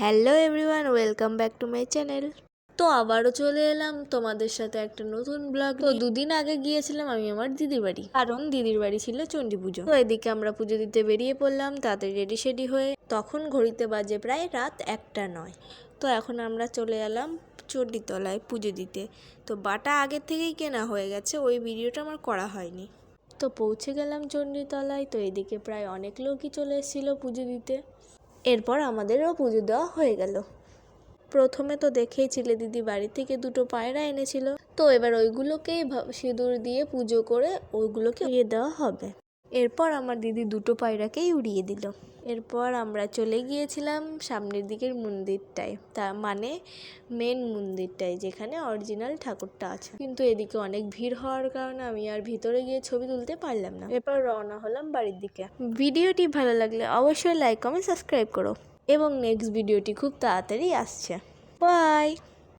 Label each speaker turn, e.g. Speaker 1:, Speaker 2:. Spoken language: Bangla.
Speaker 1: Hello everyone, welcome back to my channel. তো আবারও চলে এলাম তোমাদের সাথে একটা নতুন ব্লগ। তো দুদিন আগে গিয়েছিলাম আমি আমার দিদির বাড়ি, কারণ দিদির বাড়ি ছিল চণ্ডী পুজো। তো এদিকে আমরা পুজো দিতে বেরিয়ে পড়লাম তাড়াতাড়ি রেডি সেডি হয়ে। তখন ঘড়িতে বাজে প্রায় রাত 1টা নয়। তো এখন আমরা চলে এলাম চণ্ডীতলায় পুজো দিতে। তো বাটা আগের থেকেই কেনা হয়ে গেছে, ওই ভিডিওটা আমার করা হয়নি। তো পৌঁছে গেলাম চণ্ডীতলায়। তো এদিকে প্রায় অনেক লোকই চলে এসেছিল পুজো দিতে। এরপর আমাদেরও পুজো দেওয়া হয়ে গেল। প্রথমে তো দেখেইছিলে দিদি বাড়ি থেকে 2টো পায়রা এনেছিল। তো এবার ওইগুলোকেই সিঁদুর দিয়ে পুজো করে ওইগুলোকে উড়িয়ে দেওয়া হবে। এরপর আমার দিদি 2টো পায়রাকেই উড়িয়ে দিল। এরপর আমরা চলে গিয়েছিলাম সামনের দিকের মন্দিরটায়, তার মানে মেন মন্দিরটায় যেখানে অরিজিনাল ঠাকুরটা আছে। কিন্তু এদিকে অনেক ভিড় হওয়ার কারণে আমি আর ভিতরে গিয়ে ছবি তুলতে পারলাম না। এরপর রওনা হলাম বাড়ির দিকে। ভিডিওটি ভালো লাগলে অবশ্যই লাইক কমেন্ট সাবস্ক্রাইব করো, এবং নেক্সট ভিডিওটি খুব তাড়াতাড়ি আসছে। বাই।